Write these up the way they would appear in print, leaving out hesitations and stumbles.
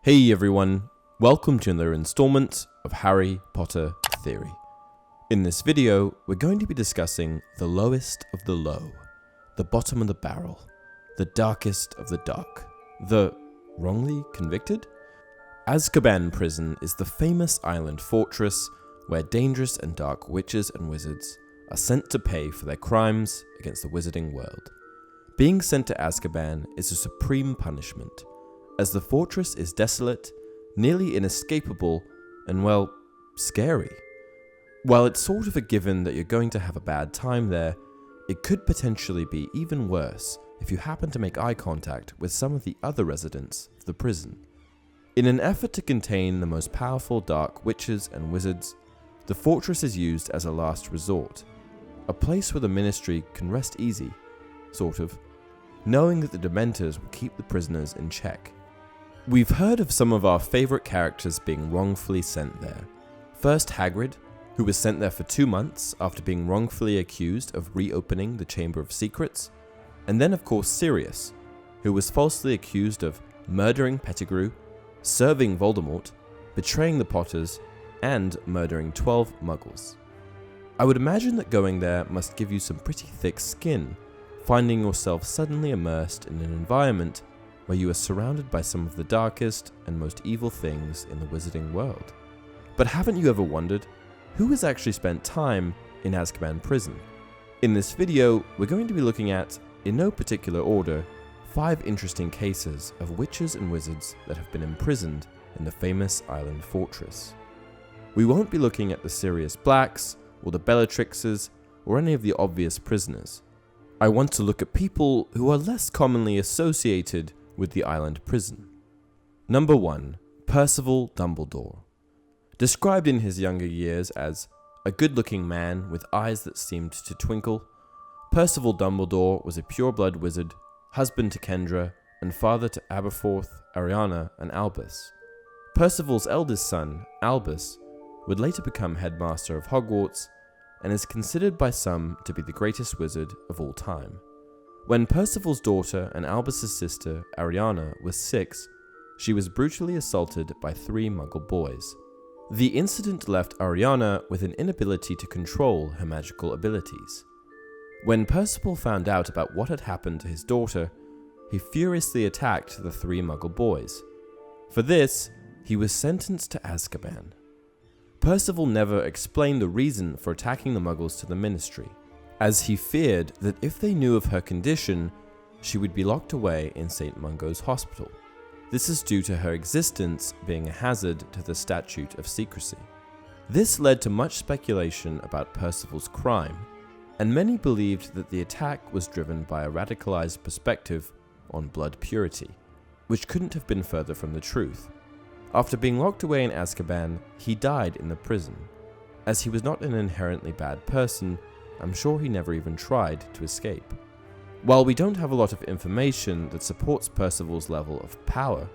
Hey everyone, welcome to another installment of Harry Potter Theory. In this video, we're going to be discussing the lowest of the low, the bottom of the barrel, the darkest of the dark, the wrongly convicted? Azkaban prison is the famous island fortress where dangerous and dark witches and wizards are sent to pay for their crimes against the wizarding world. Being sent to Azkaban is a supreme punishment, as the fortress is desolate, nearly inescapable, and well, scary. While it's sort of a given that you're going to have a bad time there, it could potentially be even worse if you happen to make eye contact with some of the other residents of the prison. In an effort to contain the most powerful dark witches and wizards, the fortress is used as a last resort, a place where the ministry can rest easy, sort of, knowing that the Dementors will keep the prisoners in check. We've heard of some of our favourite characters being wrongfully sent there. First Hagrid, who was sent there for 2 months after being wrongfully accused of reopening the Chamber of Secrets, and then of course Sirius, who was falsely accused of murdering Pettigrew, serving Voldemort, betraying the Potters, and murdering 12 muggles. I would imagine that going there must give you some pretty thick skin, finding yourself suddenly immersed in an environment where you are surrounded by some of the darkest and most evil things in the wizarding world. But haven't you ever wondered, who has actually spent time in Azkaban prison? In this video, we're going to be looking at, in no particular order, 5 interesting cases of witches and wizards that have been imprisoned in the famous island fortress. We won't be looking at the Sirius Blacks, or the Bellatrixes, or any of the obvious prisoners. I want to look at people who are less commonly associated with the island prison. Number 1. Percival Dumbledore. Described in his younger years as a good-looking man with eyes that seemed to twinkle, Percival Dumbledore was a pure-blood wizard, husband to Kendra, and father to Aberforth, Ariana, and Albus. Percival's eldest son, Albus, would later become headmaster of Hogwarts, and is considered by some to be the greatest wizard of all time. When Percival's daughter and Albus's sister, Ariana, was 6, she was brutally assaulted by 3 Muggle boys. The incident left Ariana with an inability to control her magical abilities. When Percival found out about what had happened to his daughter, he furiously attacked the 3 Muggle boys. For this, he was sentenced to Azkaban. Percival never explained the reason for attacking the Muggles to the Ministry, as he feared that if they knew of her condition, she would be locked away in St. Mungo's Hospital. This is due to her existence being a hazard to the Statute of Secrecy. This led to much speculation about Percival's crime, and many believed that the attack was driven by a radicalized perspective on blood purity, which couldn't have been further from the truth. After being locked away in Azkaban, he died in the prison. As he was not an inherently bad person, I'm sure he never even tried to escape. While we don't have a lot of information that supports Percival's level of power,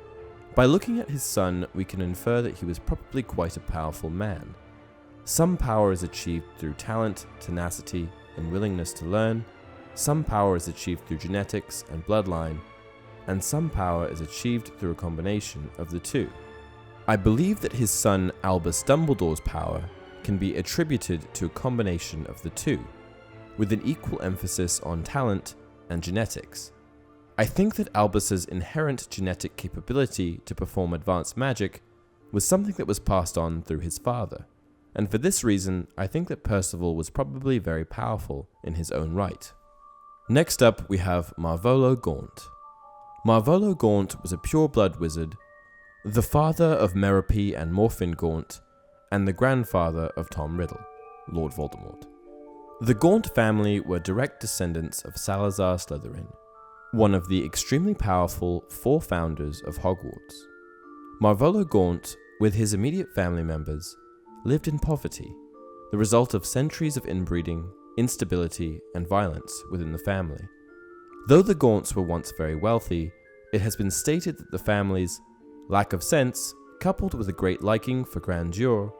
by looking at his son we can infer that he was probably quite a powerful man. Some power is achieved through talent, tenacity, and willingness to learn, some power is achieved through genetics and bloodline, and some power is achieved through a combination of the two. I believe that his son Albus Dumbledore's power can be attributed to a combination of the two, with an equal emphasis on talent and genetics. I think that Albus's inherent genetic capability to perform advanced magic was something that was passed on through his father, and for this reason I think that Percival was probably very powerful in his own right. Next up we have Marvolo Gaunt. Marvolo Gaunt was a pure-blood wizard, the father of Merope and Morfin Gaunt, and the grandfather of Tom Riddle, Lord Voldemort. The Gaunt family were direct descendants of Salazar Slytherin, one of the extremely powerful 4 founders of Hogwarts. Marvolo Gaunt, with his immediate family members, lived in poverty, the result of centuries of inbreeding, instability, and violence within the family. Though the Gaunts were once very wealthy, it has been stated that the family's lack of sense, coupled with a great liking for grandeur,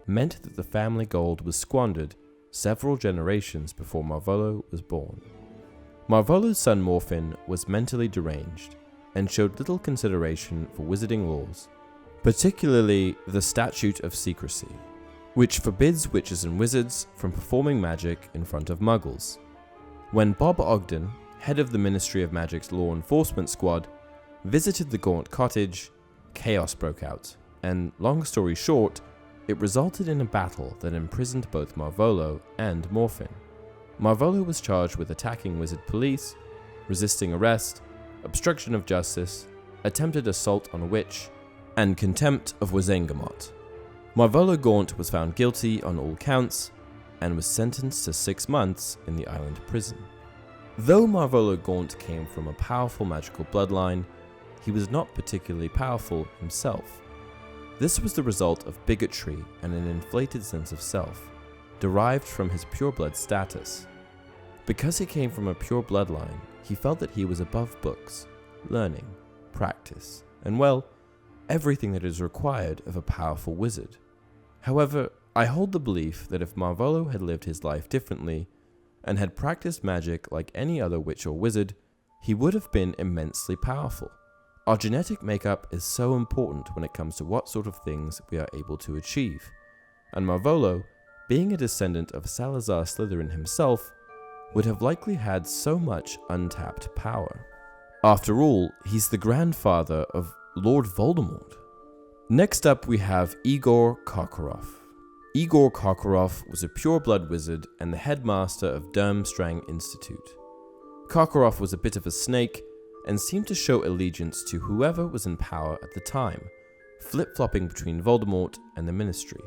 meant that the family gold was squandered several generations before Marvolo was born. Marvolo's son Morfin was mentally deranged and showed little consideration for wizarding laws particularly the Statute of Secrecy, which forbids witches and wizards from performing magic in front of muggles. When Bob Ogden, head of the Ministry of Magic's law enforcement squad, visited the Gaunt cottage, chaos broke out, and long story short, it resulted in a battle that imprisoned both Marvolo and Morphin. Marvolo was charged with attacking wizard police, resisting arrest, obstruction of justice, attempted assault on a witch, and contempt of Wizengamot. Marvolo Gaunt was found guilty on all counts and was sentenced to 6 months in the island prison. Though Marvolo Gaunt came from a powerful magical bloodline, he was not particularly powerful himself. This was the result of bigotry and an inflated sense of self, derived from his pureblood status. Because he came from a pure bloodline, he felt that he was above books, learning, practice, and well, everything that is required of a powerful wizard. However, I hold the belief that if Marvolo had lived his life differently, and had practiced magic like any other witch or wizard, he would have been immensely powerful. Our genetic makeup is so important when it comes to what sort of things we are able to achieve, and Marvolo, being a descendant of Salazar Slytherin himself, would have likely had so much untapped power. After all, he's the grandfather of Lord Voldemort. Next up we have Igor Karkaroff. Igor Karkaroff was a pure-blood wizard and the headmaster of Durmstrang Institute. Karkaroff was a bit of a snake and seemed to show allegiance to whoever was in power at the time, flip-flopping between Voldemort and the Ministry.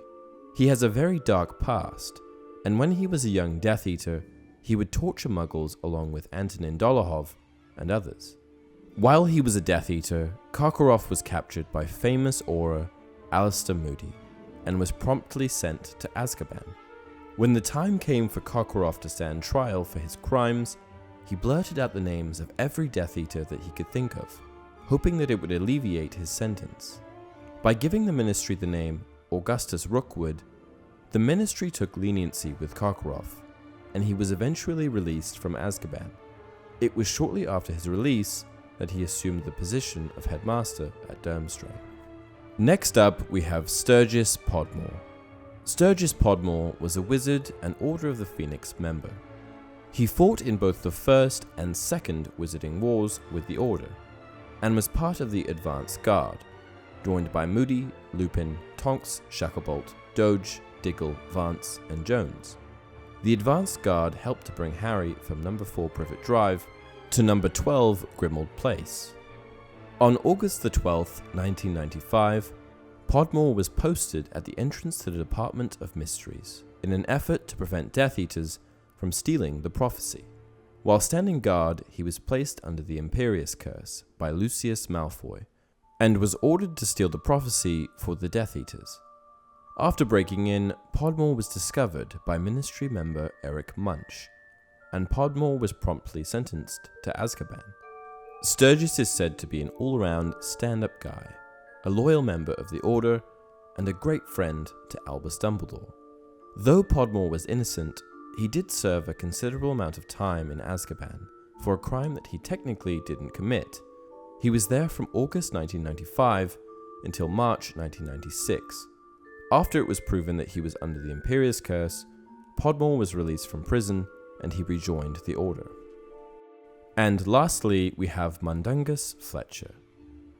He has a very dark past, and when he was a young Death Eater, he would torture muggles along with Antonin Dolohov and others. While he was a Death Eater, Karkaroff was captured by famous Auror Alistair Moody and was promptly sent to Azkaban. When the time came for Karkaroff to stand trial for his crimes, he blurted out the names of every Death Eater that he could think of, hoping that it would alleviate his sentence. By giving the Ministry the name Augustus Rookwood, the Ministry took leniency with Karkaroff, and he was eventually released from Azkaban. It was shortly after his release that he assumed the position of headmaster at Durmstrang. Next up, we have Sturgis Podmore. Sturgis Podmore was a wizard and Order of the Phoenix member. He fought in both the First and Second Wizarding Wars with the Order, and was part of the Advance Guard, joined by Moody, Lupin, Tonks, Shacklebolt, Doge, Diggle, Vance, and Jones. The Advance Guard helped to bring Harry from number 4 Privet Drive to number 12 Grimmauld Place. On August the 12th, 1995, Podmore was posted at the entrance to the Department of Mysteries in an effort to prevent Death Eaters from stealing the prophecy. While standing guard, he was placed under the Imperius Curse by Lucius Malfoy and was ordered to steal the prophecy for the Death Eaters. After breaking in, Podmore was discovered by Ministry member Eric Munch, and Podmore was promptly sentenced to Azkaban. Sturgis is said to be an all-around stand-up guy, a loyal member of the Order, and a great friend to Albus Dumbledore. Though Podmore was innocent, he did serve a considerable amount of time in Azkaban for a crime that he technically didn't commit. He was there from August 1995 until March 1996. After it was proven that he was under the Imperius Curse, Podmore was released from prison and he rejoined the Order. And lastly, we have Mundungus Fletcher.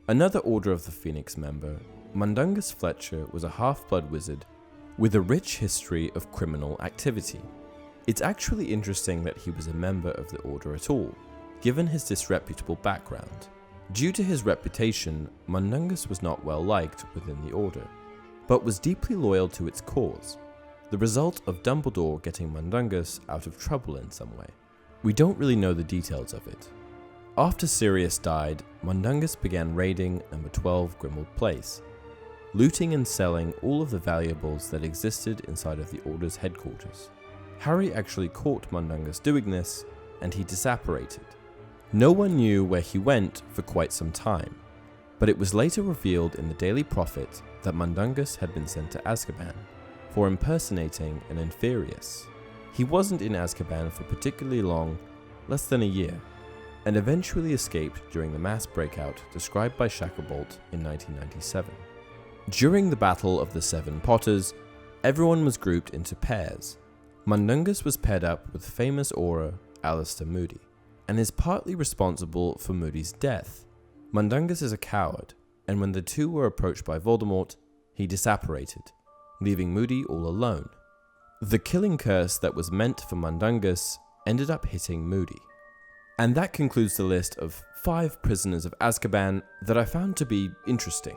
Another Order of the Phoenix member, Mundungus Fletcher was a half-blood wizard with a rich history of criminal activity. It's actually interesting that he was a member of the Order at all, given his disreputable background. Due to his reputation, Mundungus was not well liked within the Order, but was deeply loyal to its cause, the result of Dumbledore getting Mundungus out of trouble in some way. We don't really know the details of it. After Sirius died, Mundungus began raiding number 12 Grimmauld Place, looting and selling all of the valuables that existed inside of the Order's headquarters. Harry actually caught Mundungus doing this, and he disapparated. No one knew where he went for quite some time, but it was later revealed in the Daily Prophet that Mundungus had been sent to Azkaban for impersonating an Inferius. He wasn't in Azkaban for particularly long, less than a year, and eventually escaped during the mass breakout described by Shacklebolt in 1997. During the Battle of the Seven Potters, everyone was grouped into pairs. Mundungus was paired up with famous Auror Alistair Moody, and is partly responsible for Moody's death. Mundungus is a coward, and when the two were approached by Voldemort, he disapparated, leaving Moody all alone. The killing curse that was meant for Mundungus ended up hitting Moody. And that concludes the list of 5 prisoners of Azkaban that I found to be interesting.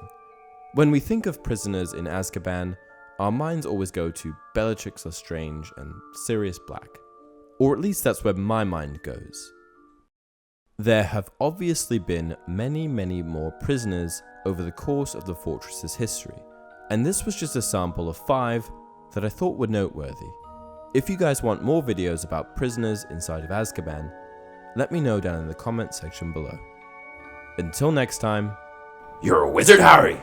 When we think of prisoners in Azkaban, our minds always go to Bellatrix Lestrange and Sirius Black. Or at least that's where my mind goes. There have obviously been many more prisoners over the course of the fortress's history, and this was just a sample of 5 that I thought were noteworthy. If you guys want more videos about prisoners inside of Azkaban, let me know down in the comment section below. Until next time, you're a wizard, Harry!